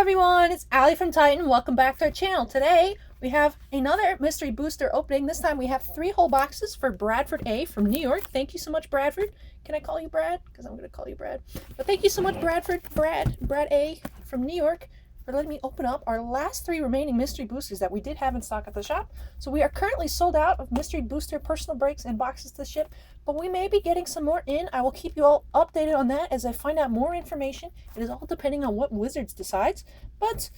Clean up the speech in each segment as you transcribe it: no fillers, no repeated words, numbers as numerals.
everyone, it's Allie from Titan. Welcome back to our channel. Today we have another mystery booster opening. This time we have 3 whole boxes for Bradford A from New York. Thank you so much, Bradford. Can I call you Brad? Because I'm going to call you Brad. But thank you so much, Brad A from New York, for letting me open up our last 3 remaining mystery boosters that we did have in stock at the shop. So we are currently sold out of mystery booster personal breaks and boxes to ship, but we may be getting some more in. I will keep you all updated on that as I find out more information. It is all depending on what Wizards decides, but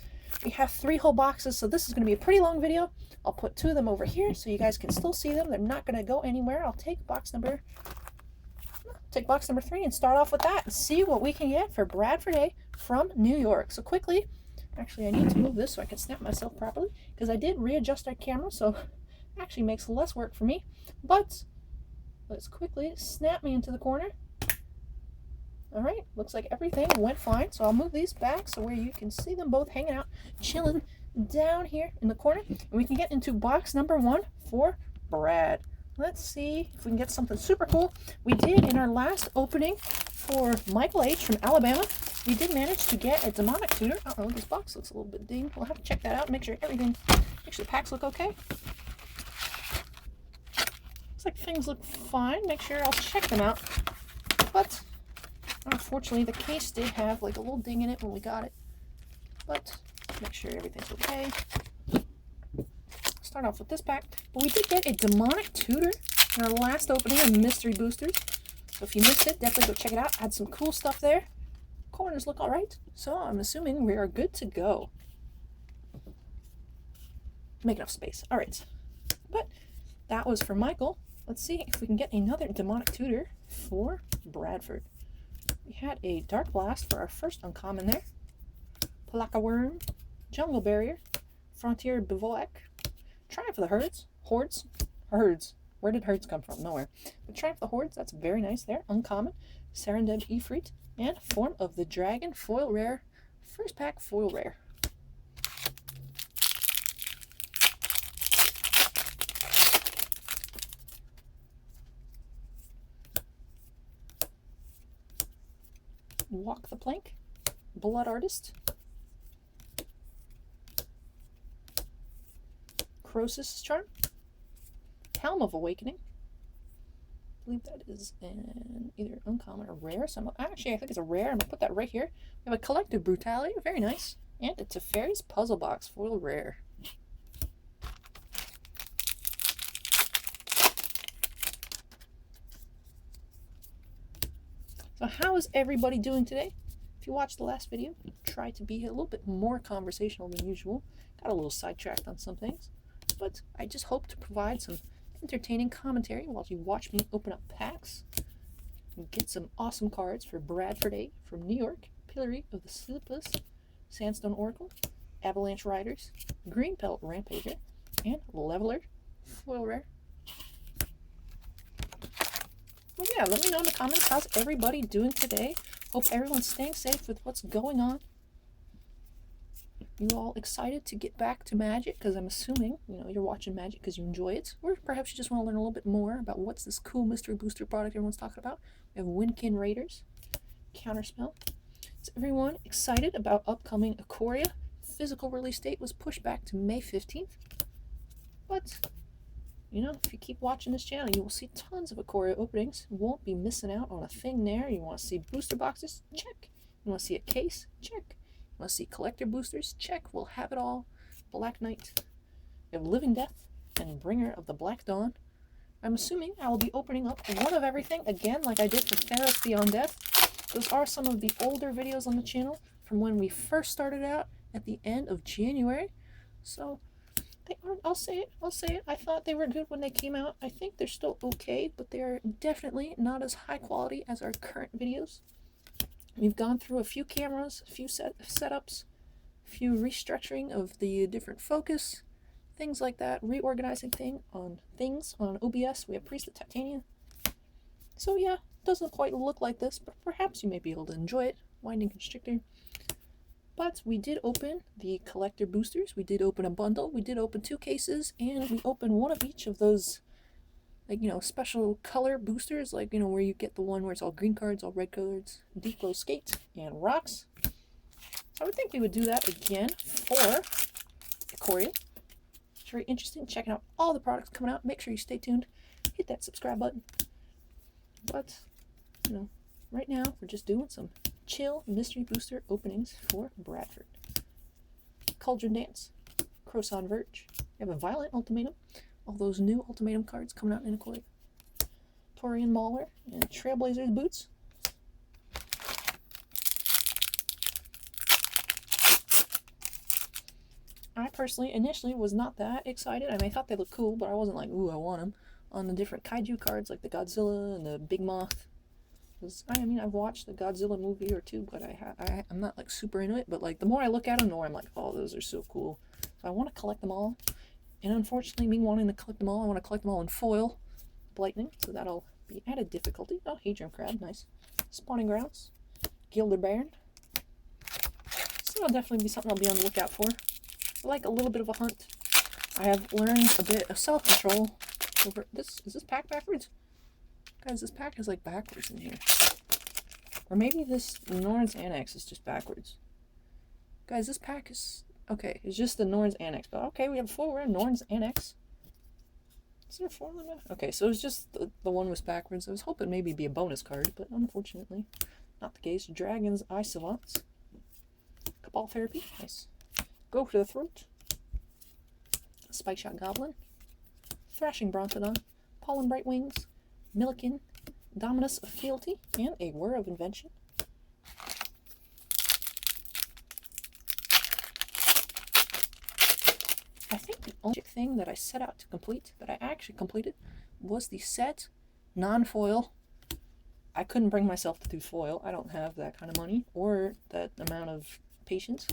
we have 3 whole boxes, so this is going to be a pretty long video. I'll put 2 of them over here so you guys can still see them. They're not going to go anywhere. I'll take box number 3 and start off with that and see what we can get for Bradford A from New York. So quickly, actually I need to move this so I can snap myself properly, because I did readjust our camera, so it actually makes less work for me. But let's quickly snap me into the corner. Alright, looks like everything went fine, so I'll move these back so where you can see them both hanging out, chilling down here in the corner. And we can get into box number 1 for Brad. Let's see if we can get something super cool. We did in our last opening for Michael H. from Alabama. We did manage to get a demonic tutor. Uh-oh, this box looks a little bit dinged. We'll have to check that out, make sure the packs look okay. Looks like things look fine. Make sure I'll check them out. But unfortunately, the case did have like a little ding in it when we got it. But make sure everything's okay. Start off with this pack. But we did get a demonic tutor in our last opening of mystery boosters. So if you missed it, definitely go check it out. Had some cool stuff there. Corners look all right, so I'm assuming we are good to go. Make enough space. All right, but that was for Michael. Let's see if we can get another demonic tutor for Bradford. We had a Dark Blast for our first uncommon there. Plaka Worm, Jungle Barrier, Frontier Bivouac, Triumph of the Herds. Where did herds come from? Nowhere. But Triumph of the Hordes, that's very nice there. Uncommon, Serendib Ifrit, and Form of the Dragon foil rare. First pack foil rare. Walk the Plank, Blood Artist, Croesus Charm, Helm of Awakening. I believe that is an either uncommon or rare. So actually, I think it's a rare. I'm going to put that right here. We have a Collective Brutality. Very nice. And it's a Fairies Puzzle Box foil rare. So how is everybody doing today? If you watched the last video, try to be a little bit more conversational than usual. Got a little sidetracked on some things. But I just hope to provide some entertaining commentary while you watch me open up packs and get some awesome cards for Bradford A from New York, Pillory of the Sleepless, Sandstone Oracle, Avalanche Riders, Green Pelt Rampager, and Leveler foil rare. Well, yeah, let me know in the comments, how's everybody doing today? Hope everyone's staying safe with what's going on. You all excited to get back to Magic? Because I'm assuming, you're watching Magic because you enjoy it. Or perhaps you just want to learn a little bit more about what's this cool mystery booster product everyone's talking about. We have Windkin Raiders, Counterspell. Is everyone excited about upcoming Ikoria? Physical release date was pushed back to May 15th. But, if you keep watching this channel, you will see tons of Ikoria openings. You won't be missing out on a thing there. You want to see booster boxes? Check. You want to see a case? Check. Want to see collector boosters? Check. We'll have it all. Black Knight. We have Living Death and Bringer of the Black Dawn. I'm assuming I will be opening up one of everything again like I did for Theros Beyond Death. Those are some of the older videos on the channel from when we first started out at the end of January. So they aren't, I'll say it. I thought they were good when they came out. I think they're still okay, but they're definitely not as high quality as our current videos. We've gone through a few cameras, a few setups, a few restructuring of the different focus, things like that, reorganizing things on OBS. We have Priest of Titania. So yeah, it doesn't quite look like this, but perhaps you may be able to enjoy it. Winding Constrictor. But we did open the collector boosters. We did open a bundle. We did open 2 cases, and we opened one of each of those like, special color boosters, like, where you get the one where it's all green cards, all red cards, Deep Glow Skate, and Rocks. So I would think we would do that again for Ikoria. It's very interesting, checking out all the products coming out. Make sure you stay tuned. Hit that subscribe button. But, you know, right now we're just doing some chill mystery booster openings for Bradford. Cauldron Dance, Croissant Verge. We have a Violent Ultimatum. All those new Ultimatum cards coming out in Ikoria. Torian Mauler and Trailblazers Boots. I personally initially was not that excited. I mean, I thought they looked cool, but I wasn't like, ooh, I want them. On the different kaiju cards like the Godzilla and the Big Moth. I mean, I've watched the Godzilla movie or two, but I'm not like super into it. But like the more I look at them, the more I'm like, oh, those are so cool. So I want to collect them all. And unfortunately, me wanting to collect them all, I want to collect them all in foil Lightning. So that'll be added difficulty. Oh, Hadron Crab, nice. Spawning Grounds, Gilder Baron. So that'll definitely be something I'll be on the lookout for. I like a little bit of a hunt. I have learned a bit of self-control over this. Is this pack backwards? Guys, this pack is like backwards in here. Or maybe this Norn's Annex is just backwards. Guys, this pack is... Okay, it's just the Norn's Annex. But okay, we have 4 rare Norn's Annex. Is there 4 of them? Okay, so it's just the one was backwards. I was hoping maybe it'd be a bonus card, but unfortunately, not the case. Dragon's Eye Savants. Cabal Therapy. Nice. Go for the Throat. Spike Shot Goblin. Thrashing Brontodon. Pollen Bright Wings. Milliken. Dominus of Fealty. And a Whir of Invention. I think the only thing that I set out to complete, that I actually completed, was the set non-foil. I couldn't bring myself to do foil. I don't have that kind of money or that amount of patience.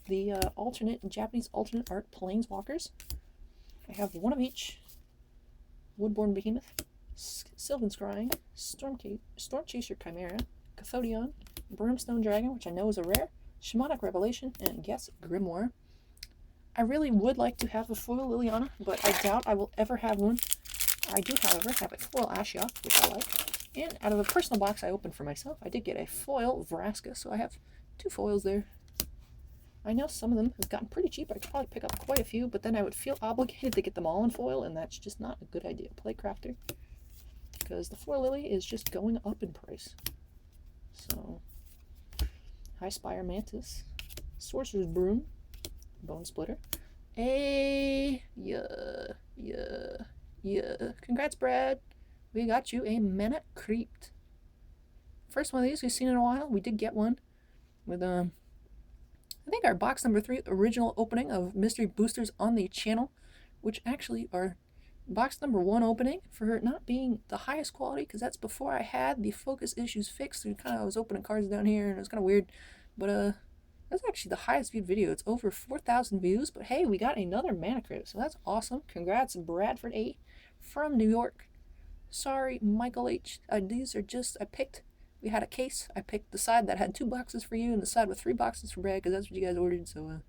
The Japanese alternate art Planeswalkers. I have 1 of each. Woodborne Behemoth, Sylvan Scrying, Storm Chaser Chimera, Cathodion, Brimstone Dragon, which I know is a rare, Shamanic Revelation, and Guess Grimoire. I really would like to have a foil Liliana, but I doubt I will ever have one. I do, however, have a foil Ashiok, which I like. And out of a personal box I opened for myself, I did get a foil Vraska, so I have 2 foils there. I know some of them have gotten pretty cheap. I could probably pick up quite a few, but then I would feel obligated to get them all in foil, and that's just not a good idea. Playcrafter, because the foil Lily is just going up in price. So, High Spire Mantis, Sorcerer's Broom, Bone Splitter. Yeah. Congrats, Brad. We got you a Mana Crypt. First one of these we've seen in a while. We did get one with I think our box number 3 original opening of mystery boosters on the channel, which actually are box number 1 opening for not being the highest quality, because that's before I had the focus issues fixed. And I was opening cards down here, and it was kind of weird. But that's actually the highest viewed video. It's over 4,000 views. But hey, we got another Mana Crypt, so that's awesome. Congrats, Bradford A from New York. Sorry, Michael H. These are just, we had a case. I picked the side that had 2 boxes for you and the side with 3 boxes for Brad, because that's what you guys ordered. So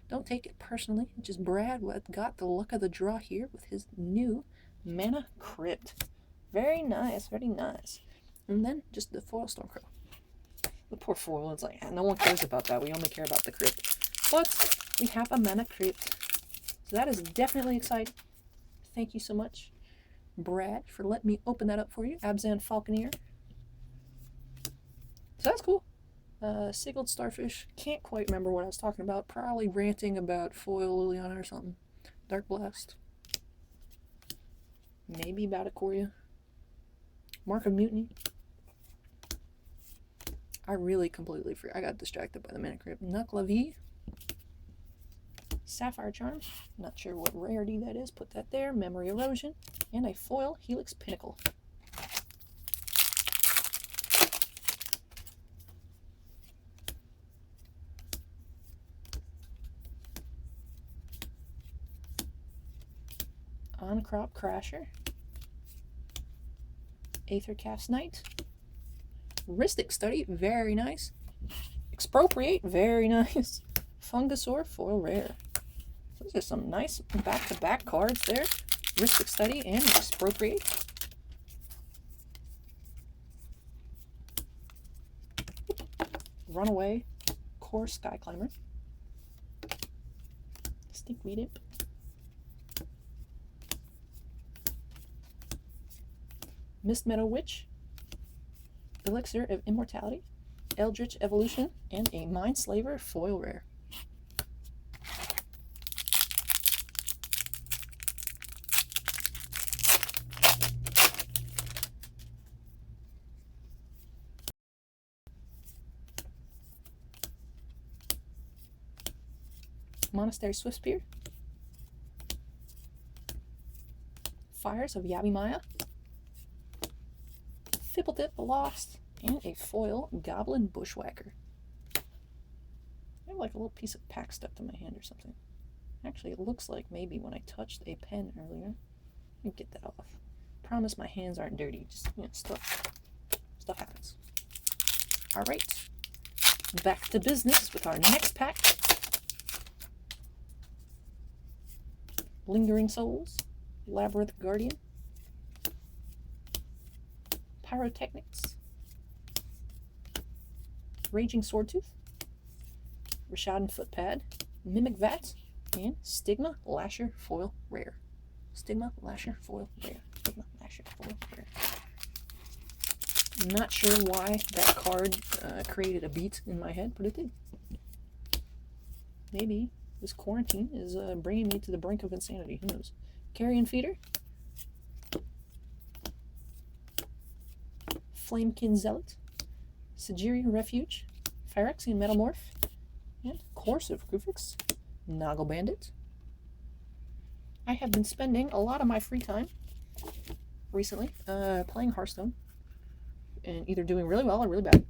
don't take it personally. Just Brad got the luck of the draw here with his new Mana Crypt. Very nice, very nice. And then just the foil Stormcrow. The poor foil, it's like, no one cares about that. We only care about the Crypt. But we have a Mana Crypt. So that is definitely exciting. Thank you so much, Brad, for letting me open that up for you. Abzan Falconeer. So that's cool. Sigiled Starfish. Can't quite remember what I was talking about. Probably ranting about foil Liliana or something. Dark Blast. Maybe about Ikoria. Mark of Mutiny. I really completely forgot. I got distracted by the Mana Crypt. Nuclavie. Sapphire Charm. Not sure what rarity that is. Put that there. Memory Erosion. And a foil Helix Pinnacle. On-Crop Crasher. Aethercast Knight. Ristic Study, very nice. Expropriate, very nice. Fungasaur, foil rare. Those are some nice back-to-back cards there. Ristic Study and Expropriate. Runaway, course, Sky Climber. Stinkweed Imp. Mist Meadow Witch. Elixir of Immortality. Eldritch Evolution. And a Mindslaver foil rare. Monastery Swiftspear. Fires of Yabimaya. Fibbledip Lost. And a foil Goblin Bushwhacker. I have like a little piece of pack stuck to my hand or something. Actually, it looks like maybe when I touched a pen earlier. Let me get that off. Promise my hands aren't dirty. Just, you know, stuff happens. Alright. Back to business with our next pack. Lingering Souls, Labyrinth Guardian, Pyrotechnics, Raging Swordtooth, Rishadan Footpad, Mimic Vat, and Stigma Lasher Foil Rare. Stigma Lasher Foil Rare. Stigma Lasher Foil Rare. I'm not sure why that card created a beat in my head, but it did. Maybe this quarantine is bringing me to the brink of insanity. Who knows? Carrion Feeder. Flamekin Zealot. Sigirian Refuge. Phyrexian Metamorph. And Corsive Kruphix. Noggle Bandit. I have been spending a lot of my free time recently playing Hearthstone. And either doing really well or really bad.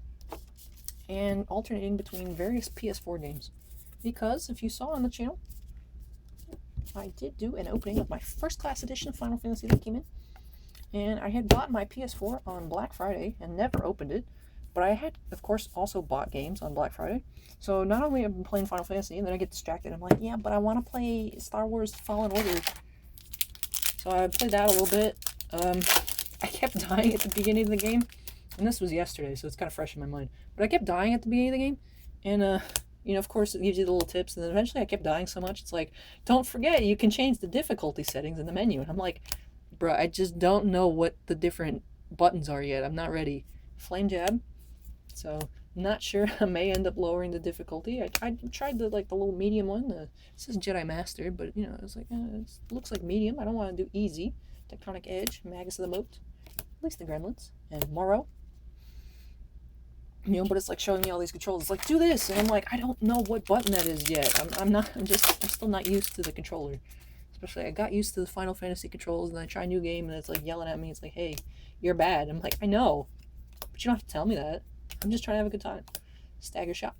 And alternating between various PS4 games. Because, if you saw on the channel, I did do an opening of my first class edition of Final Fantasy that came in. And I had bought my PS4 on Black Friday and never opened it. But I had, of course, also bought games on Black Friday. So not only have I been playing Final Fantasy, and then I get distracted. I'm like, yeah, but I want to play Star Wars Fallen Order. So I played that a little bit. I kept dying at the beginning of the game. And this was yesterday, so it's kind of fresh in my mind. But I kept dying at the beginning of the game. And, you know, of course, it gives you the little tips, and then eventually I kept dying so much, it's like, don't forget, you can change the difficulty settings in the menu. And I'm like, bro, I just don't know what the different buttons are yet. I'm not ready. Flame Jab. So, not sure. I may end up lowering the difficulty. I tried the little medium one. It says Jedi Master, but, you know, it's like, it looks like medium. I don't want to do easy. Tectonic Edge, Magus of the Moat, at least the Gremlins, and Morrow. You know, but it's like showing me all these controls. It's like, do this, and I'm like, I don't know what button that is yet. I'm still not used to the controller. Especially, I got used to the Final Fantasy controls, and I try a new game, and it's like yelling at me. It's like, hey, you're bad. I'm like, I know, but you don't have to tell me that. I'm just trying to have a good time. Stagger Shock.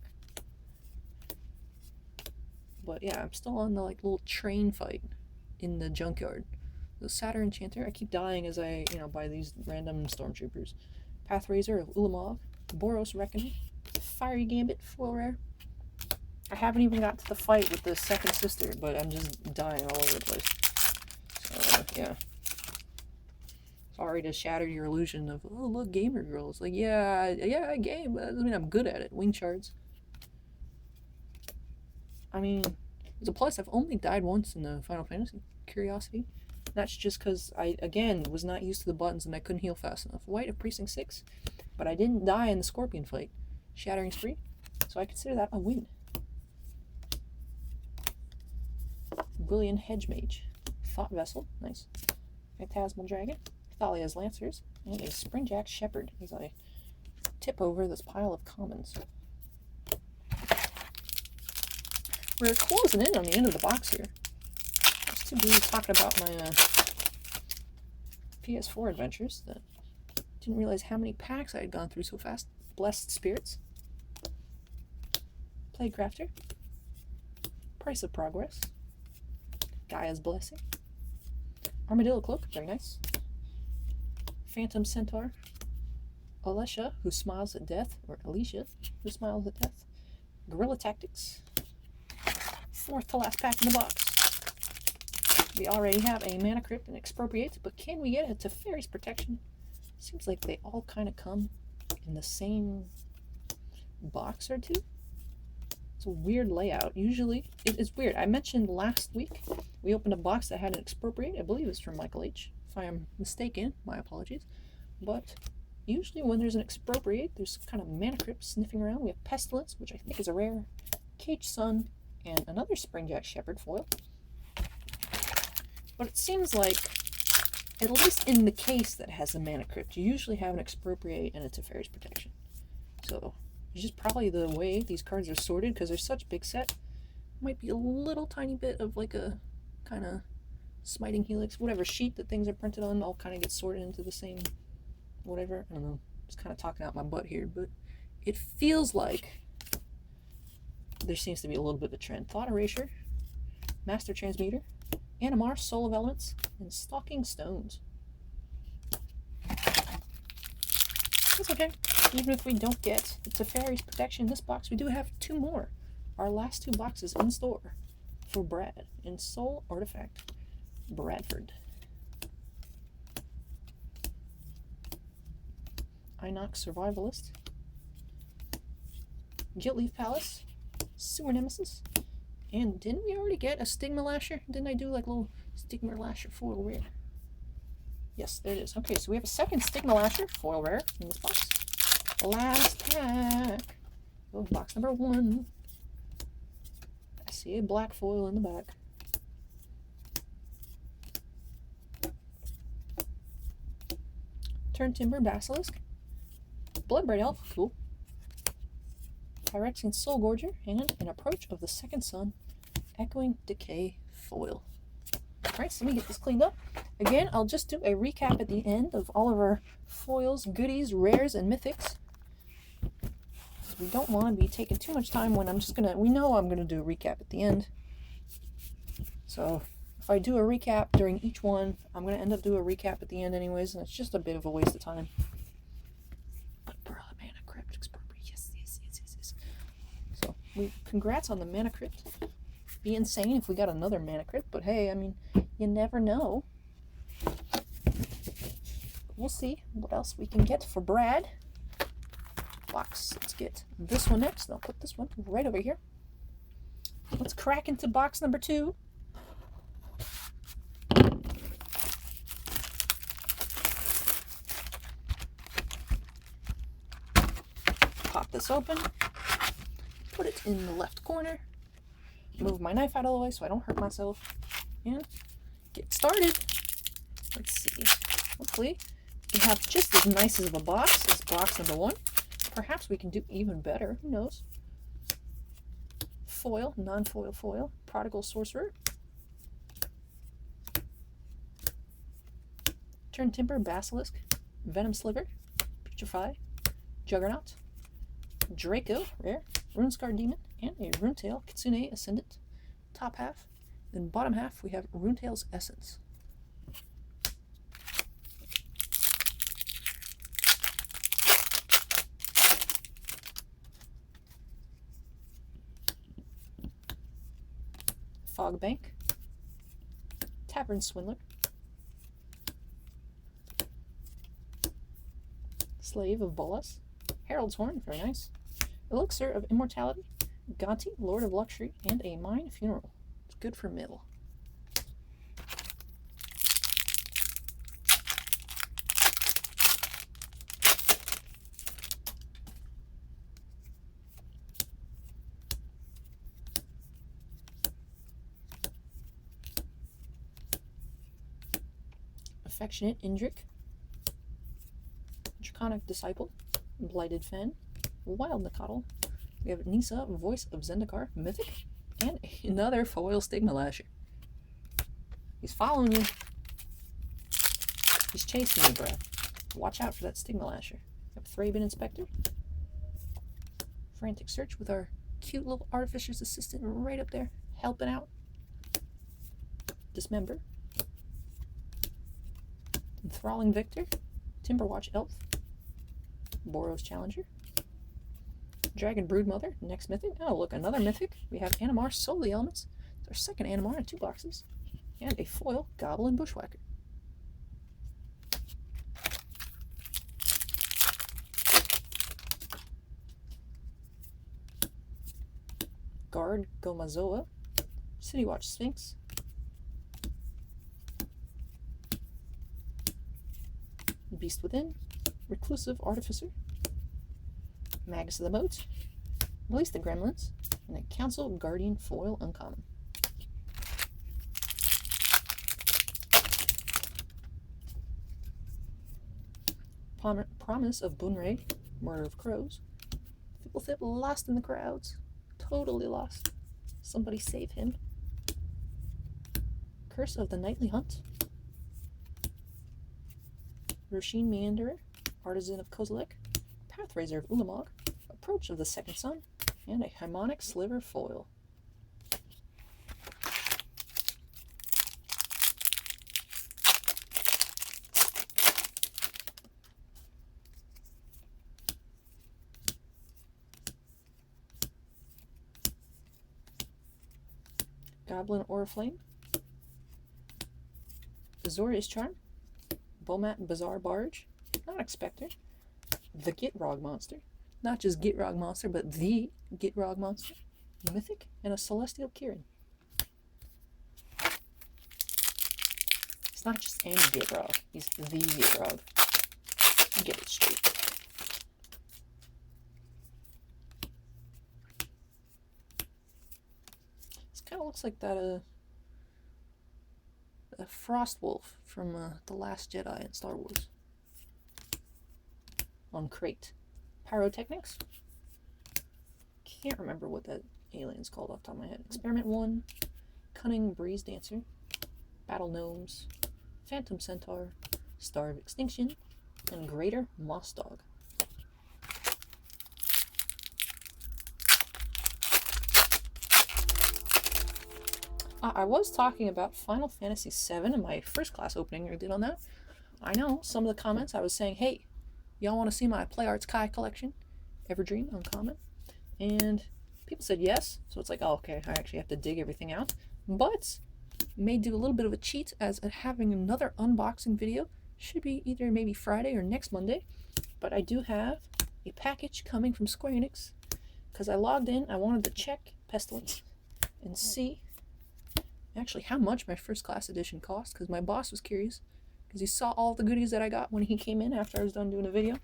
But yeah, I'm still on the little train fight in the junkyard. The Satyr Enchanter. I keep dying as I, you know, by these random stormtroopers. Pathrazor of Ulamog. Boros Reckoning, Fiery Gambit, foil rare. I haven't even got to the fight with the second sister, but I'm just dying all over the place. So, yeah. Sorry to shatter your illusion of, oh, look, gamer girl. It's like, yeah, I game, but that doesn't mean I'm good at it. Wing Shards. I mean, there's a plus. I've only died once in the Final Fantasy. Curiosity. That's just because I, again, was not used to the buttons and I couldn't heal fast enough. White of Precinct 6. But I didn't die in the Scorpion fight. Shattering Spree. So I consider that a win. Brilliant Hedge Mage. Thought Vessel. Nice. Phantasmal Dragon. Thalia's Lancers. And a Springjack Shepherd as I tip over this pile of commons. We're closing in on the end of the box here. Just to be talking about my PS4 adventures. That didn't realize how many packs I had gone through so fast. Blessed Spirits. Plaguecrafter. Price of Progress. Gaia's Blessing. Armadillo Cloak, very nice. Phantom Centaur. Alicia, who smiles at death, or Alicia, who smiles at death. Guerrilla Tactics. Fourth to last pack in the box. We already have a Mana Crypt and Expropriate, but can we get it to Teferi's Protection? Seems like they all kind of come in the same box or two. It's a weird layout. Usually, it's weird. I mentioned last week we opened a box that had an Expropriate. I believe it's from Michael H. If I am mistaken, my apologies. But usually when there's an Expropriate, there's kind of Mana Crypt sniffing around. We have Pestilence, which I think is a rare, Cage Sun, and another Springjack Shepherd foil. But it seems like, at least in the case that has the Mana Crypt, you usually have an Expropriate and a Teferi's Protection. So it's just probably the way these cards are sorted, because they're such a big set. Might be a little tiny bit of like a kind of Smiting Helix, whatever sheet that things are printed on, all kind of get sorted into the same whatever. I don't know, just kind of talking out my butt here, but it feels like there seems to be a little bit of a trend. Thought Erasure, Master Transmuter, Animar, Soul of Elements, and Stalking Stones. That's okay. Even if we don't get the Teferi's Protection in this box, we do have 2 more. Our last 2 boxes in store for Brad in Soul Artifact Bradford. Inox Survivalist, Giltleaf Palace, Sewer Nemesis, and didn't we already get a Stigma Lasher? Didn't I do like a little Stigma Lasher foil rare? Yes, there it is. Okay, so we have a second Stigma Lasher foil rare in this box. Last pack. Oh, box number 1. I see a black foil in the back. Turn Timber Basilisk, Bloodbraid Elf, cool, Phyrexian Soul Gorger, and an Approach of the Second Sun, Echoing Decay foil. Alright, so let me get this cleaned up. Again, I'll just do a recap at the end of all of our foils, goodies, rares, and mythics. We don't want to be taking too much time when we know I'm gonna do a recap at the end. So if I do a recap during each one, I'm going to end up doing a recap at the end anyways, and it's just a bit of a waste of time. But Mana Crypt, Expropriate, yes. So, congrats on the Mana Crypt. Be insane if we got another Mana Crypt, but hey, I mean, you never know. We'll see what else we can get for Brad. Box, let's get this one next. I'll put this one right over here. Let's crack into box number 2. Pop this open, put it in the left corner, move my knife out of the way so I don't hurt myself, and get started. Let's see. Hopefully we have just as nice of a box as box number 1. Perhaps we can do even better. Who knows? Foil, non-foil foil, Prodigal Sorcerer, Turn Timber Basilisk, Venom Sliver, Petrify, Juggernaut, Draco, rare, Runescar Demon, and a Runetail Kitsune Ascendant. Top half. Then bottom half, we have Runetail's Essence. Fogbank, Tavern Swindler, Slave of Bolas, Herald's Horn, very nice, Elixir of Immortality, Gonti, Lord of Luxury, and a Mine Funeral. It's good for mill. Affectionate Indrik, Draconic Disciple, Blighted Fen, Wild Nicottle. We have Nisa, Voice of Zendikar, Mythic, and another foil Stigma Lasher. He's following you. He's chasing you, Brad. Watch out for that Stigma Lasher. We have Thraben Inspector, Frantic Search with our cute little Artificer's Assistant right up there, helping out. Dismember, Enthralling Victor, Timberwatch Elf, Boros Challenger, Dragon Broodmother, next mythic. Oh, look, another mythic. We have Animar, Soul of the Elements. It's our second Animar in 2 boxes. And a foil Goblin Bushwhacker. Guard Gomazoa, City Watch Sphinx, Beast Within, Reclusive Artificer, Magus of the Moat, Release the Gremlins, and a Council Guardian Foil Uncommon. Promise of Bunray, Murder of Crows, Fibblethip lost in the crowds, totally lost. Somebody save him. Curse of the Nightly Hunt, Roshin Meanderer, Artisan of Kozilek, Pathraiser of Ulamog, Approach of the Second Sun, and a Harmonic Sliver foil. Goblin Oriflame, Azorius Charm, Bomat Bazaar Barge, Hypnotic Spectre, the Gitrog Monster, not just Gitrog Monster, but the Gitrog Monster, Mythic, and a Celestial Kirin. It's not just any Gitrog, he's the Gitrog. Get it straight. This kind of looks like that a Frost Wolf from The Last Jedi in Star Wars. On Crate. Pyrotechnics. Can't remember what that alien's called off the top of my head. Experiment 1. Cunning Breeze Dancer. Battle Gnomes. Phantom Centaur. Star of Extinction. And Greater Moss Dog. I was talking about Final Fantasy VII in my first class opening I did on that. I know, some of the comments I was saying, hey, y'all want to see my Play Arts Kai collection? Everdream Uncommon. And people said yes. So it's like, oh, okay, I actually have to dig everything out. But may do a little bit of a cheat as having another unboxing video. Should be either maybe Friday or next Monday. But I do have a package coming from Square Enix. Because I logged in, I wanted to check Pestilence and see actually how much my first class edition cost, because my boss was curious because he saw all the goodies that I got when he came in after I was done doing a video.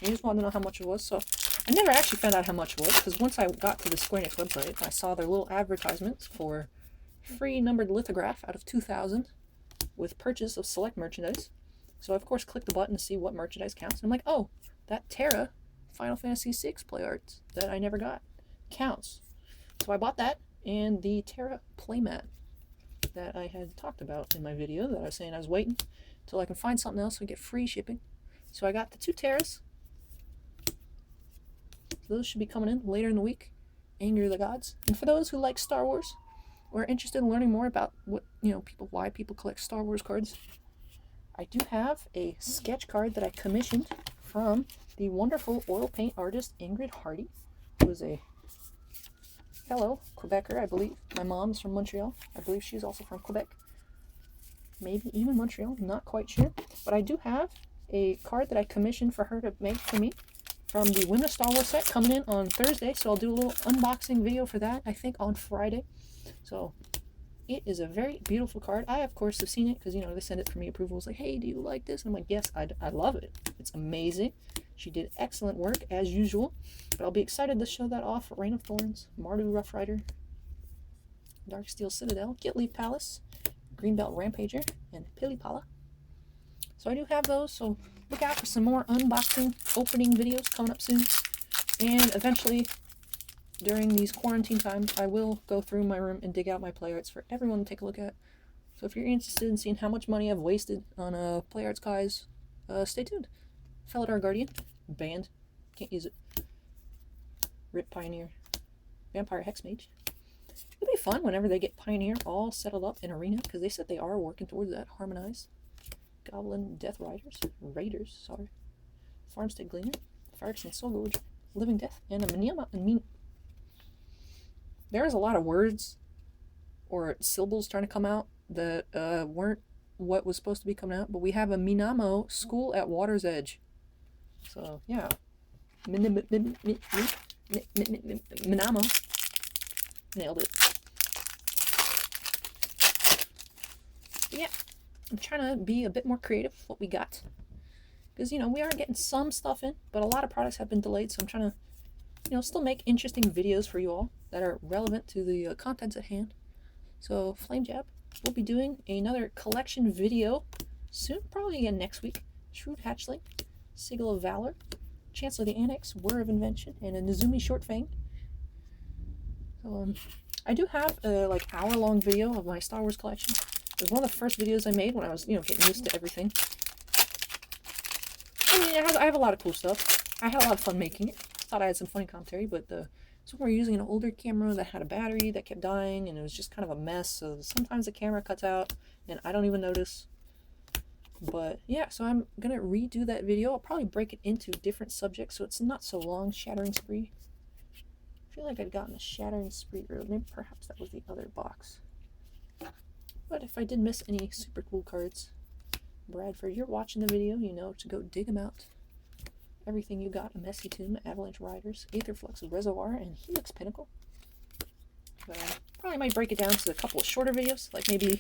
He just wanted to know how much it was. So I never actually found out how much it was, because once I got to the Square Enix website, I saw their little advertisements for free numbered lithograph out of 2,000 with purchase of select merchandise. So I of course clicked the button to see what merchandise counts. And I'm like, oh, that Terra Final Fantasy VI play arts that I never got counts. So I bought that and the Terra playmat that I had talked about in my video that I was saying I was waiting until I can find something else and get free shipping. So I got the 2 Terras. So those should be coming in later in the week. Anger of the Gods. And for those who like Star Wars or are interested in learning more about what, why people collect Star Wars cards, I do have a sketch card that I commissioned from the wonderful oil paint artist Ingrid Hardy, who is a fellow Quebecer, I believe. My mom's from Montreal. I believe she's also from Quebec. Maybe even Montreal, not quite sure. But I do have a card that I commissioned for her to make for me from the Women of Star Wars set coming in on Thursday. So I'll do a little unboxing video for that, I think, on Friday. So it is a very beautiful card. I, of course, have seen it because, they send it for me approval. It's like, hey, do you like this? And I'm like, yes, I love it. It's amazing. She did excellent work, as usual. But I'll be excited to show that off. Reign of Thorns, Mardu Rough Rider, Darksteel Citadel, Gitleaf Palace, Greenbelt Rampager, and Pilipala. So I do have those, so look out for some more unboxing, opening videos coming up soon. And eventually, during these quarantine times, I will go through my room and dig out my play arts for everyone to take a look at. So if you're interested in seeing how much money I've wasted on play arts guys, stay tuned. Felidar Guardian, banned, can't use it. Rip Pioneer, Vampire Hexmage. It'll be fun whenever they get Pioneer all settled up in Arena, because they said they are working towards that. Harmonize. Goblin Death Raiders, Farmstead Gleaner, Fireson Soul Gorge, Living Death, and a Minama. There's a lot of words or syllables trying to come out that weren't what was supposed to be coming out, but we have a Minamo School at Water's Edge. So, yeah. Minamo. Nailed it. But yeah, I'm trying to be a bit more creative with what we got. Because, you know, we are getting some stuff in, but a lot of products have been delayed, so I'm trying to, you know, still make interesting videos for you all that are relevant to the contents at hand. So, Flame Jab, we'll be doing another collection video soon, probably again next week. Shrewd Hatchling, Sigil of Valor, Chancellor of the Annex, Whir of Invention, and a Nezumi Short Fang. So, I do have a like hour-long video of my Star Wars collection. It was one of the first videos I made when I was, you know, getting used to everything. I mean, I have a lot of cool stuff. I had a lot of fun making it. Thought I had some funny commentary, but so we're using an older camera that had a battery that kept dying, and it was just kind of a mess. So sometimes the camera cuts out, and I don't even notice. But yeah, so I'm gonna redo that video. I'll probably break it into different subjects so it's not so long. Shattering Spree. I feel like I'd gotten a Shattering Spree earlier. Maybe perhaps that was the other box. But if I did miss any super cool cards, Bradford, you're watching the video, you know to go dig them out. Everything you got: a Messy Tomb, Avalanche Riders, Aetherflux Reservoir, and Helix Pinnacle. But I probably might break it down to a couple of shorter videos, like maybe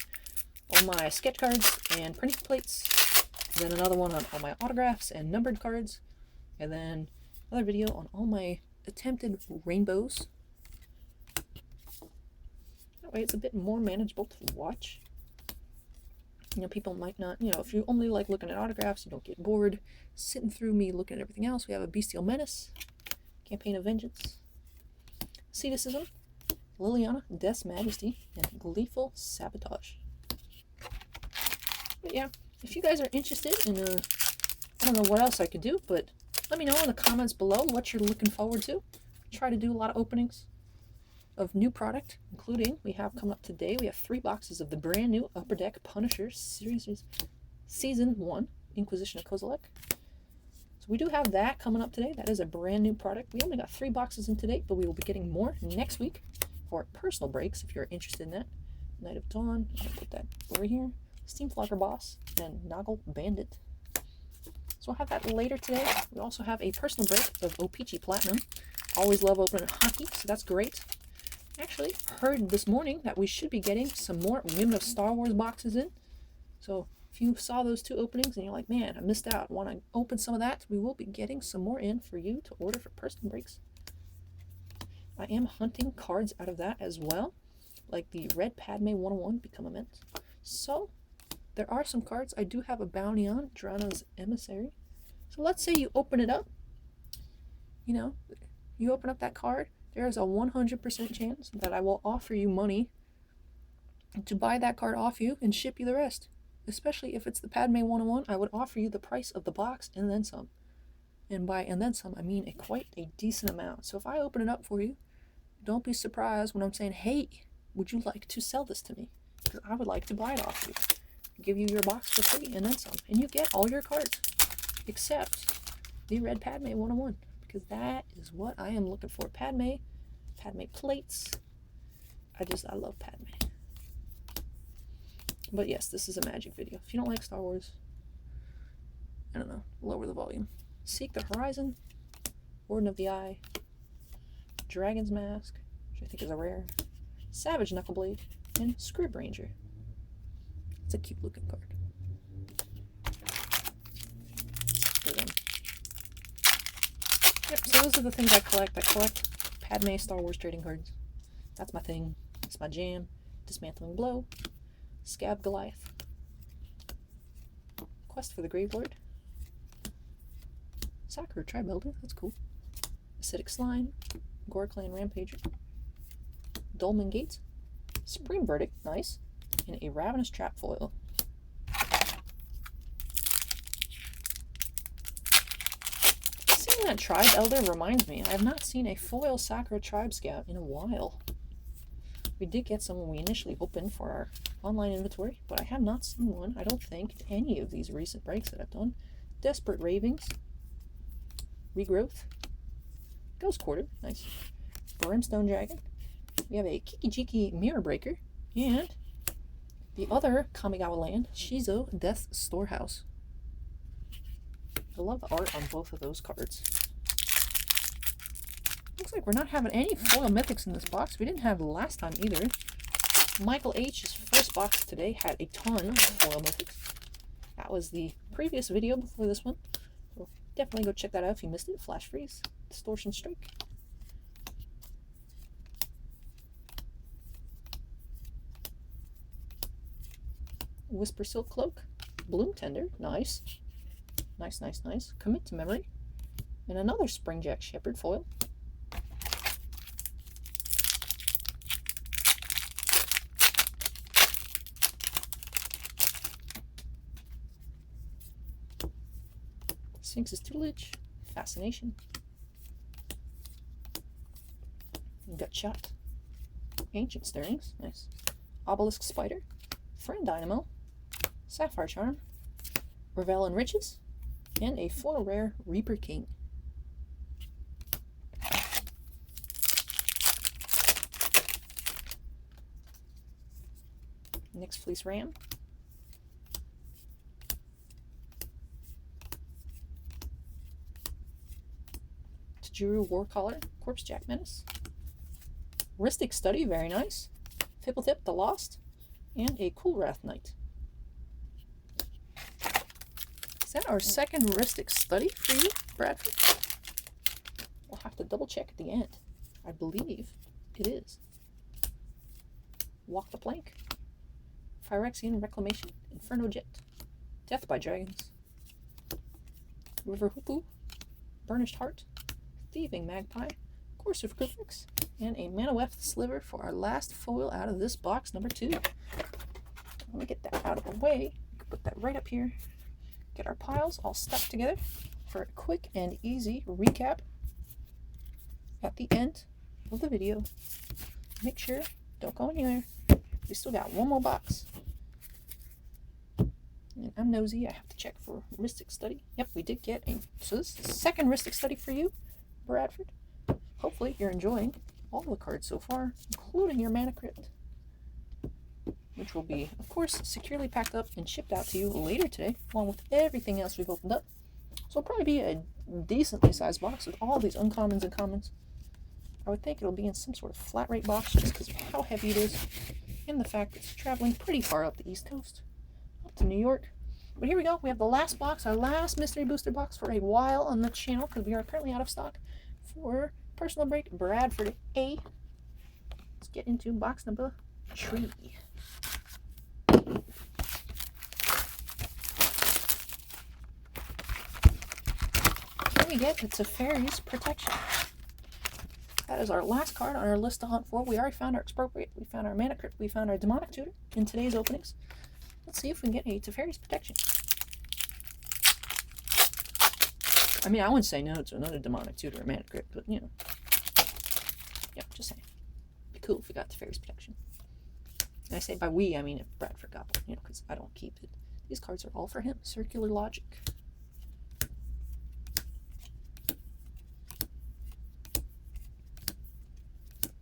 all my sketch cards and printing plates, and then another one on all my autographs and numbered cards, and then another video on all my attempted rainbows. That way it's a bit more manageable to watch. You know, people might not, you know, if you only like looking at autographs, you don't get bored sitting through me looking at everything else. We have a Bestial Menace, Campaign of Vengeance, Ceticism, Liliana, Death's Majesty, and Gleeful Sabotage. But yeah, if you guys are interested in, I don't know what else I could do, but let me know in the comments below what you're looking forward to. Try to do a lot of openings of new product, including we have coming up today. We have 3 boxes of the brand new Upper Deck Punisher series Season 1 Inquisition of Kozilek. So we do have that coming up today. That is a brand new product. We only got 3 boxes in today, but we will be getting more next week for personal breaks if you're interested in that. Night of Dawn, I'll put that over here. Steamflocker Boss and Noggle Bandit. So we'll have that later today. We also have a personal break of O-Pee-Chee Platinum. Always love opening hockey, so that's great. Actually, heard this morning that we should be getting some more Women of Star Wars boxes in. So if you saw those 2 openings and you're like, man, I missed out, want to open some of that, we will be getting some more in for you to order for personal breaks. I am hunting cards out of that as well, like the Red Padme 101 Become a Mint. So there are some cards I do have a bounty on, Drana's Emissary. So let's say you open it up, you know, you open up that card, there is a 100% chance that I will offer you money to buy that card off you and ship you the rest. Especially if it's the Padme 101, I would offer you the price of the box and then some. And by and then some, I mean quite a decent amount. So if I open it up for you, don't be surprised when I'm saying, hey, would you like to sell this to me? Because I would like to buy it off you. Give you your box for free and then some. And you get all your cards except the Red Padme 101. Because that is what I am looking for. Padme plates. I love Padme. But yes, this is a Magic video. If you don't like Star Wars, I don't know, lower the volume. Seek the Horizon, Warden of the Eye, Dragon's Mask, which I think is a rare, Savage Knuckleblade, and Scrib Ranger. It's a cute looking card. Yep, so those are the things I collect. I collect Padme Star Wars trading cards. That's my thing. It's my jam. Dismantling Blow. Scab Goliath. Quest for the Gravelord. Sakura Tribe Elder, that's cool. Acidic Slime. Gorclan Rampager. Dolmen Gate. Supreme Verdict, nice. And a Ravenous Trap Foil. Seeing that Tribe Elder reminds me, I have not seen a foil Sakura Tribe Scout in a while. We did get some when we initially opened for our online inventory, but I have not seen one, I don't think, in any of these recent breaks that I've done. Desperate Ravings. Regrowth. Ghost Quarter, nice. Brimstone Dragon. We have a Kiki-Jiki Mirror Breaker, and the other Kamigawa land, Shizo Death Storehouse. I love the art on both of those cards. Looks like we're not having any foil mythics in this box. We didn't have last time either. Michael H's first box today had a ton of foil mythics. That was the previous video before this one. So definitely go check that out if you missed it. Flash Freeze, Distortion Strike. Whisper Silk Cloak, Bloom Tender, nice. Nice, nice, nice. Commit to Memory. And another Springjack Shepherd foil. Sphinx's Tutelage, Fascination. Gut Shot. Ancient Stirrings, nice. Obelisk Spider. Friend Dynamo. Sapphire Charm. Revel in Riches. And a foil rare Reaper King. Nyx Fleece Ram. Tajuru Warcaller, Corpse Jack Menace. Rhystic Study, very nice. Fibblethip, The Lost. And a Cool Wrath Knight. Is that our second Rhystic Study for you, Bradford? We'll have to double check at the end. I believe it is. Walk the Plank. Phyrexian Reclamation, Inferno Jet. Death by Dragons. River Hoopu. Burnished Heart. Thieving Magpie. Course of Cryptrix. And a Manaweth Sliver for our last foil out of this box, number 2. Let me get that out of the way. Put that right up here. Get our piles all stuck together for a quick and easy recap at the end of the video. Make sure, don't go anywhere. We still got one more box. And I'm nosy. I have to check for Rhystic Study. Yep, we did get a... So this is the second Rhystic Study for you, Bradford. Hopefully you're enjoying all the cards so far, including your Mana Crypt, which will be, of course, securely packed up and shipped out to you later today, along with everything else we've opened up. So it'll probably be a decently sized box with all these uncommons and commons. I would think it'll be in some sort of flat rate box just because of how heavy it is and the fact that it's traveling pretty far up the East Coast, up to New York. But here we go. We have the last box, our last mystery booster box for a while on the channel because we are currently out of stock for Personal Break Bradford A. Let's get into box number 3. Here we get the Teferi's Protection. That is our last card on our list to hunt for. We already found our Expropriate, we found our Mana Crypt, we found our Demonic Tutor in today's openings. Let's see if we can get a Teferi's Protection. I mean, I wouldn't say no to another Demonic Tutor or Mana Crypt, but, you know. Yeah, just saying. It'd be cool if we got Teferi's Protection. And I say by we, I mean if Bradford got one, you know, because I don't keep it. These cards are all for him. Circular Logic.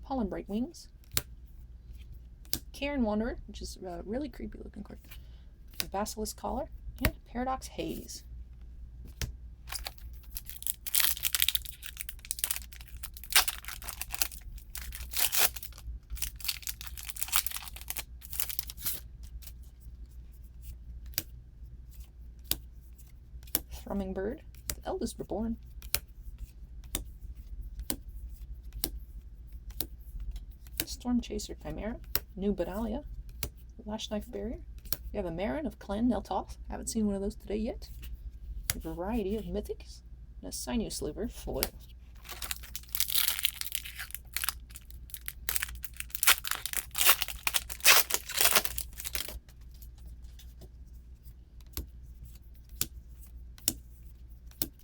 Pollen Bright Wings. Cairn Wanderer, which is a really creepy looking card. Basilisk Collar. And Paradox Haze. Thrumming Bird, The Eldest Reborn. Storm Chaser Chimera, New Badalia, Lash Knife Barrier. We have a Marin of Clan Neltoth. Haven't seen one of those today yet. A variety of mythics, and a Sinew Sliver foil.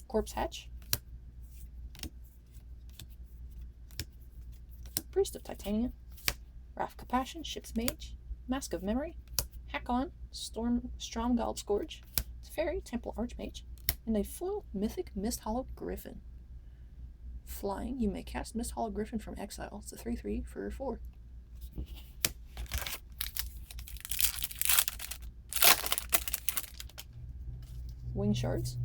Corpse Hatch. Priest of Titania. Wrath Compassion, Ship's Mage. Mask of Memory. Hakon, Stromgald Scourge. Teferi, Temple Archmage. And a foil mythic Misthollow Griffin. Flying, you may cast Misthollow Griffin from exile. It's a 3/3 for 4. Wing Shards.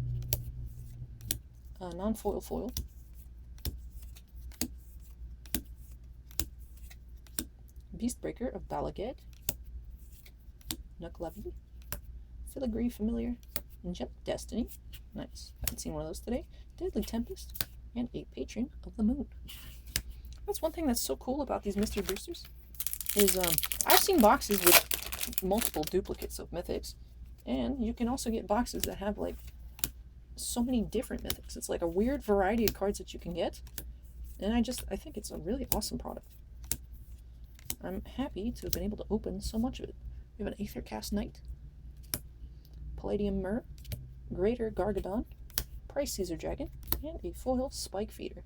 Non-foil foil. Beastbreaker of Balaged, Nuklevy, Filigree Familiar, Angelic Destiny, nice, haven't seen one of those today, Deadly Tempest, and a Patron of the Moon. That's one thing that's so cool about these mystery boosters, is I've seen boxes with multiple duplicates of mythics, and you can also get boxes that have like so many different mythics. It's like a weird variety of cards that you can get, and I think it's a really awesome product. I'm happy to have been able to open so much of it. We have an Aethercast Knight, Palladium Myrrh, Greater Gargadon, Price Caesar Dragon, and a foil Spike Feeder.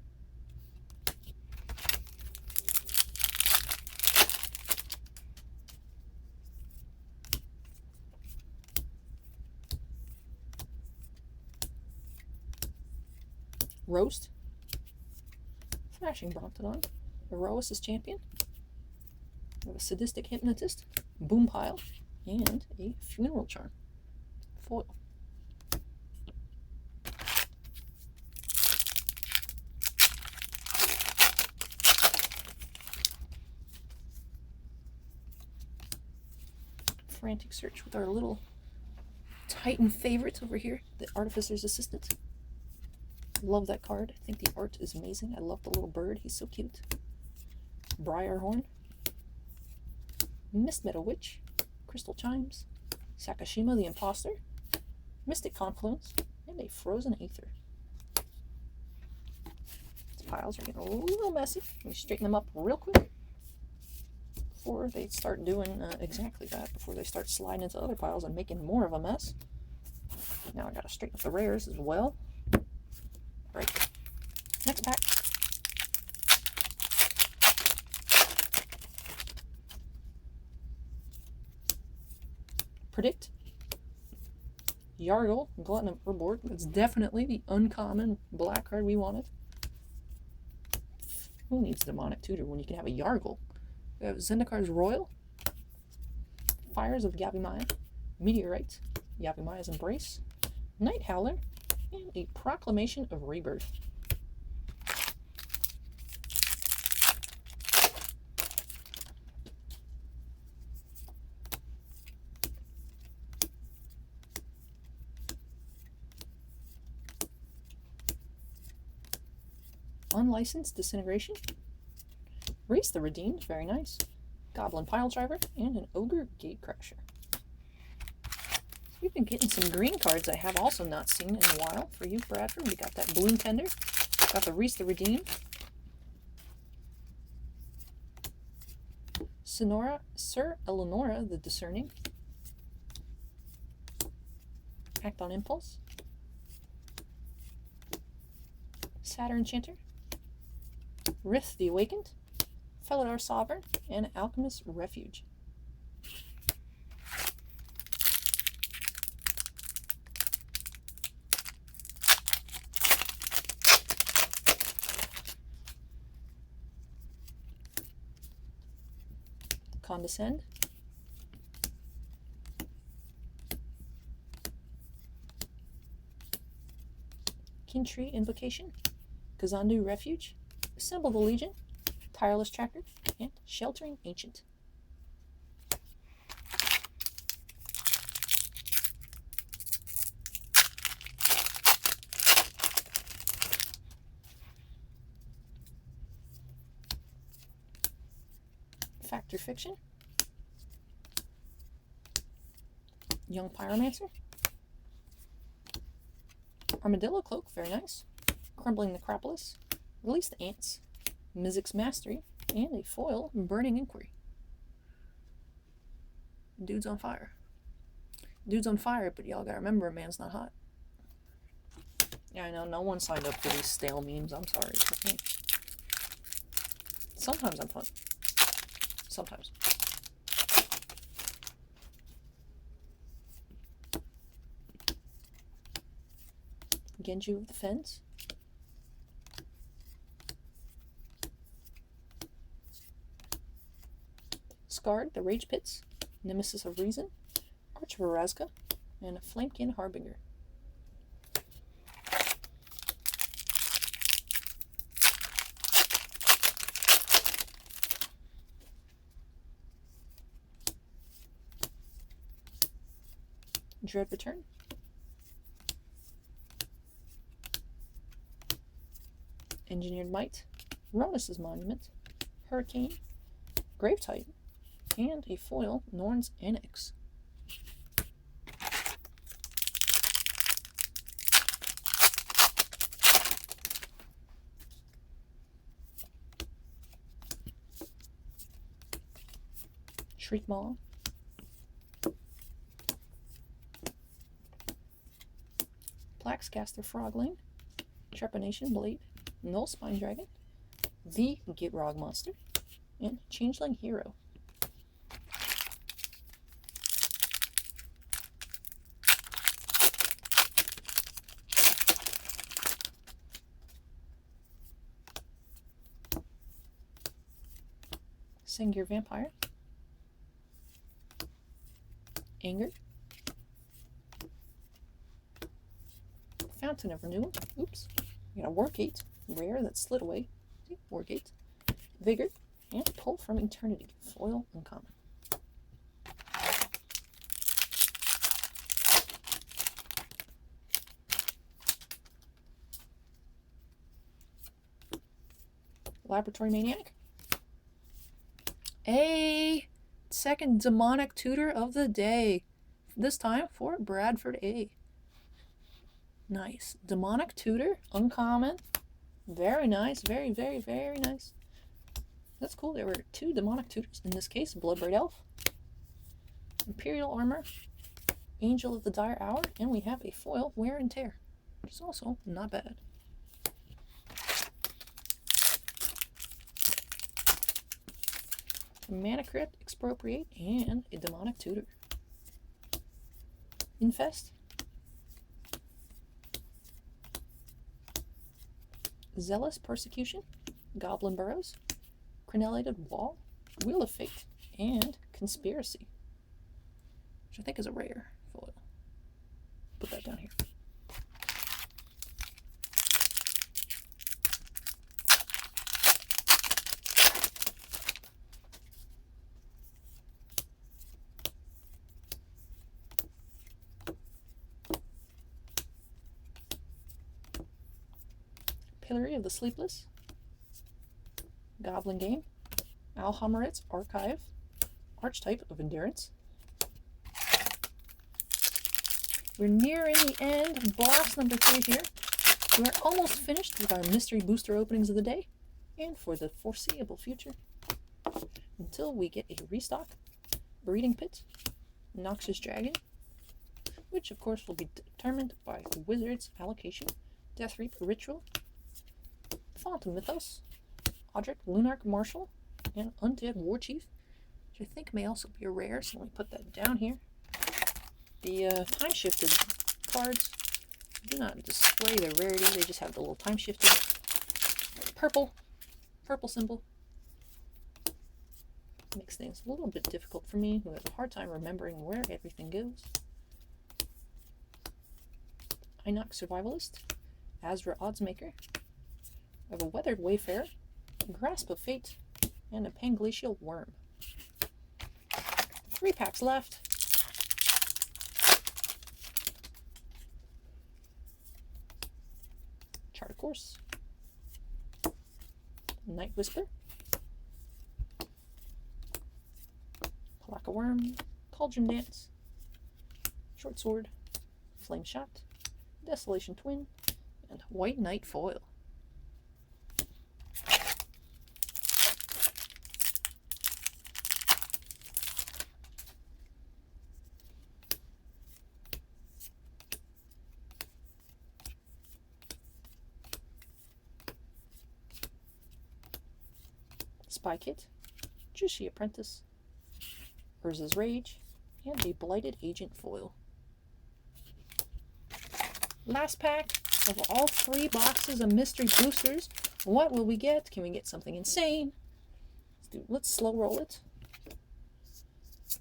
Roast, Thrashing Brontodon, Erois' Champion, we have a Sadistic Hypnotist, Boom Pile, and a Funeral Charm. Foil. Frantic search with our little Titan favorite over here, the Artificer's Assistant. Love that card. I think the art is amazing. I love the little bird. He's so cute. Briarhorn, Mistmeadow Witch, Crystal Chimes, Sakashima the Imposter, Mystic Confluence, and a Frozen Aether. These piles are getting a little messy. Let me straighten them up real quick before they start doing exactly that, before they start sliding into other piles and making more of a mess. Now I gotta straighten up the rares as well. Right. Next pack. Predict. Yargle, Glutton of Urborg. That's definitely the uncommon black card we wanted. Who needs Demonic Tutor when you can have a Yargle? We have Zendikar's Royal, Fires of Yavimaya, Meteorite, Yavimaya's Embrace, Night Howler, and a Proclamation of Rebirth. Unlicensed Disintegration, Race the Redeemed, very nice, Goblin Piledriver, and an Ogre Gatecrasher. We've been getting some green cards I have also not seen in a while for you, Bradford. We got that Bloom Tender, got the Reese the Redeemed, Sir Eleonora the Discerning, Act on Impulse, Saturn Chanter, Rith the Awakened, Felidar Sovereign, and Alchemist Refuge. Condescend, Kintree Invocation, Kazandu Refuge, Assemble the Legion, Tireless Tracker, and Sheltering Ancient. Factor Fiction, Young Pyromancer, Armadillo Cloak, very nice, Crumbling Necropolis, Release the Ants, Mizzix's Mastery, and a foil Burning Inquiry. Dude's on fire. Dude's on fire, but y'all gotta remember, a man's not hot. Yeah, I know, no one signed up for these stale memes, I'm sorry. Hey, sometimes I'm fun. Sometimes. Genju of the Fens, Scarred, the Rage Pits, Nemesis of Reason, Arch of Arazka, and Flamekin Harbinger. Dread Return, Engineered Might, Ronus's Monument, Hurricane, Grave Titan, and a foil Norn's Annex. Shriekmaw, Plaxcaster Frogling, Trepanation Blade, Null Spine Dragon, the Gitrog Monster, and Changeling Hero. Sengir Vampire, Anger, Fountain of Renewal, oops, we got a Wargate, rare that slid away, see, Wargate, Vigor, and Pull from Eternity, foil uncommon. Laboratory Maniac, a second demonic tutor of the day, this time for Bradford A. Nice. Demonic tutor, uncommon. Very nice. Very, very, very nice. That's cool. There were 2 demonic tutors. In this case, Bloodbraid Elf, Imperial Armor, Angel of the Dire Hour, and we have a foil Wear and Tear, which is also not bad. Mana Crypt, Expropriate, and a demonic tutor. Infest, Zealous Persecution, Goblin Burrows, Crenellated Wall, Wheel of Fate, and Conspiracy, which I think is a rare foil. Put that down here. Pillory of the Sleepless, Goblin Game, Alhammarit's Archive, Archetype of Endurance. We're nearing the end of box number 3 here. We're almost finished with our mystery booster openings of the day and for the foreseeable future, until we get a restock, Breeding Pit, Noxious Dragon, which of course will be determined by the Wizard's allocation, Deathreap Ritual, Phantom Mythos, Audric Lunarch Marshal, and Undead Warchief, which I think may also be a rare, so let me put that down here. The time-shifted cards do not display their rarity, they just have the little time-shifted purple symbol. Makes things a little bit difficult for me, who have a hard time remembering where everything goes. Inox Survivalist, Azra Oddsmaker, I have a Weathered Wayfarer, Grasp of Fate, and a Panglacial Worm. 3 packs left. Chart of Course, Night Whisper, Palaka Worm, Cauldron Dance, Short Sword, Flame Shot, Desolation Twin, and White Knight Foil. Spy Kit, Juicy Apprentice, Urza's Rage, and a Blighted Agent foil. Last pack of all 3 boxes of mystery boosters. What will we get? Can we get something insane? Let's slow roll it.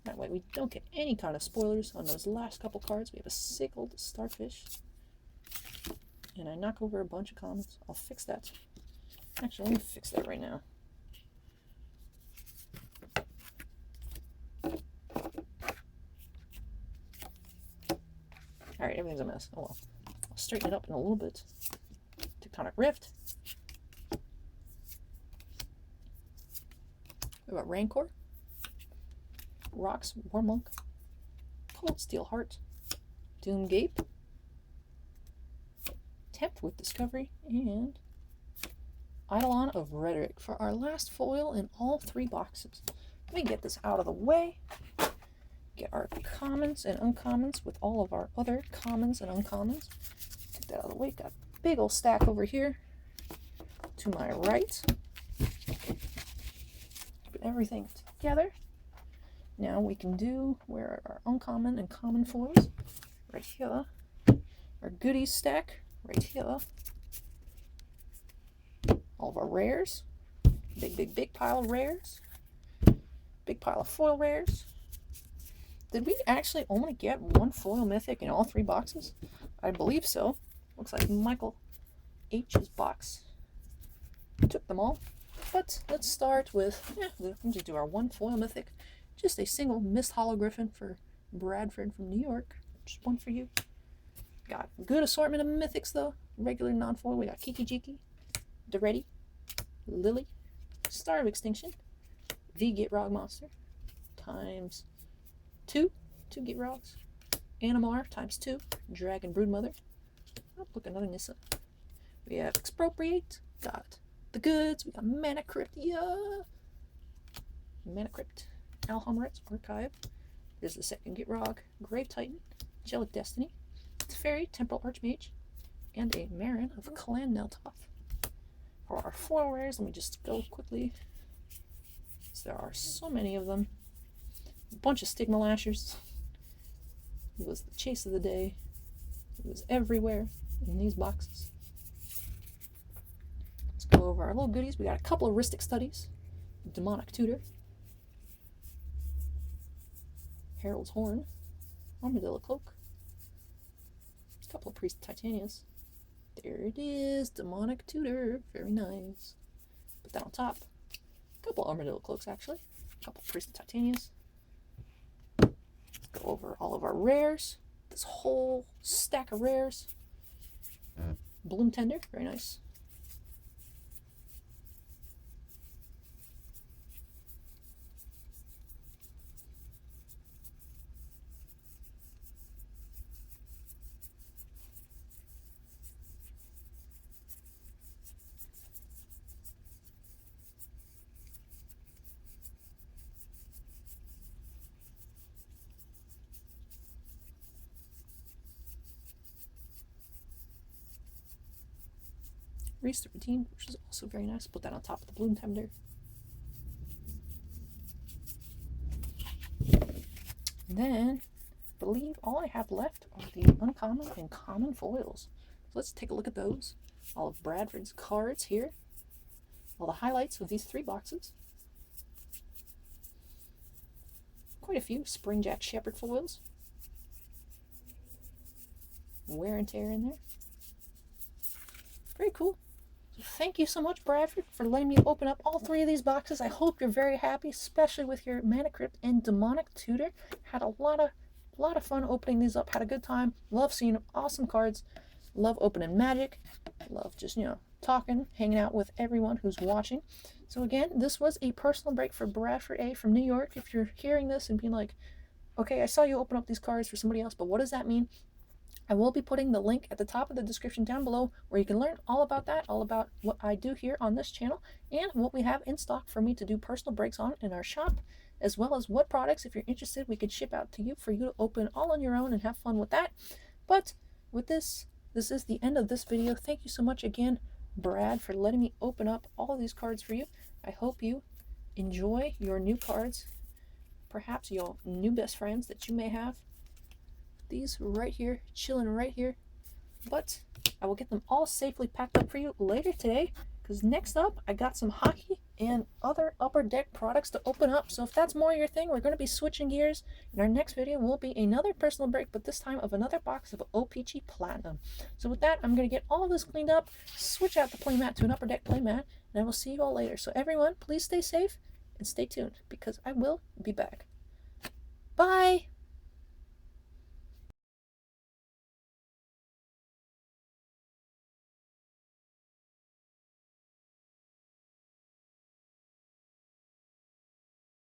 That way we don't get any kind of spoilers on those last couple cards. We have a Sickled Starfish, and I knock over a bunch of commons. I'll fix that. Actually, let me fix that right now. Alright, everything's a mess. Oh well. I'll straighten it up in a little bit. Tectonic Rift. We got Rancor. Rocks, Warmonk. Cold Steel Heart. Doomgape. Tempt with Discovery. And Eidolon of Rhetoric for our last foil in all 3 boxes. Let me get this out of the way. Get our commons and uncommons with all of our other commons and uncommons. Get that out of the way. Got a big old stack over here to my right. Put everything together. Now we can do where our uncommon and common foils. Right here. Our goodies stack. Right here. All of our rares. Big pile of rares. Big pile of foil rares. Did we actually only get 1 foil mythic in all 3 boxes? I believe so. Looks like Michael H's box took them all. But let's start with, we'll just do our 1 foil mythic. Just a single Mist Hologriffin for Bradford from New York. Just 1 for you. Got a good assortment of mythics though. Regular, non-foil. We got Kiki Jiki, Deretti, Lily, Star of Extinction, the Gitrog Monster, times 2 Gitrogs, Animar times 2, Dragon Broodmother. Oh, look, another Nissa. We have Expropriate, got the goods, we got Mana Crypt, Mana Crypt, Alhamret's Archive. There's the second Gitrog, Grave Titan, Angelic Destiny, Teferi, Temporal Archmage, and a Marin of Clan Neltoff. For our foil rares, let me just go quickly. There are so many of them. A bunch of Stigma Lashers. It was the chase of the day. It was everywhere in these boxes. Let's go over our little goodies. We got a couple of Rhystic Studies. Demonic Tutor. Herald's Horn. Armadillo Cloak. A couple of Priest Titanias. There it is. Demonic Tutor. Very nice. Put that on top. A couple Armadillo Cloaks, actually. A couple Priest Titanias. Let's go over all of our rares. This whole stack of rares. Bloom Tender. Very nice. Reese the Redeemed, which is also very nice. Put that on top of the Bloom Tender. And then, I believe all I have left are the uncommon and common foils. So let's take a look at those. All of Bradford's cards here. All the highlights of these 3 boxes. Quite a few Springjack Shepherd foils. Wear and Tear in there. Very cool. Thank you so much, Bradford, for letting me open up all 3 of these boxes. I hope you're very happy, especially with your Mana Crypt and Demonic Tutor. Had a lot of fun opening these up. Had a good time. Love seeing awesome cards. Love opening Magic. Love just, talking, hanging out with everyone who's watching. So again, this was a personal break for Bradford A from New York. If you're hearing this and being like, okay, I saw you open up these cards for somebody else, but what does that mean? I will be putting the link at the top of the description down below where you can learn all about that, all about what I do here on this channel, and what we have in stock for me to do personal breaks on in our shop, as well as what products, if you're interested, we could ship out to you for you to open all on your own and have fun with that. But with this is the end of this video. Thank you so much again, Brad, for letting me open up all of these cards for you. I hope you enjoy your new cards, perhaps your new best friends that you may have. These right here, chilling right here, but I will get them all safely packed up for you later today, because next up I got some hockey and other Upper Deck products to open up. So if that's more your thing, we're going to be switching gears, and our next video will be another personal break, but this time of another box of OPG Platinum. So with that, I'm going to get all of this cleaned up, switch out the playmat to an Upper Deck playmat, and I will see you all later. So everyone, please stay safe and stay tuned, because I will be back. Bye!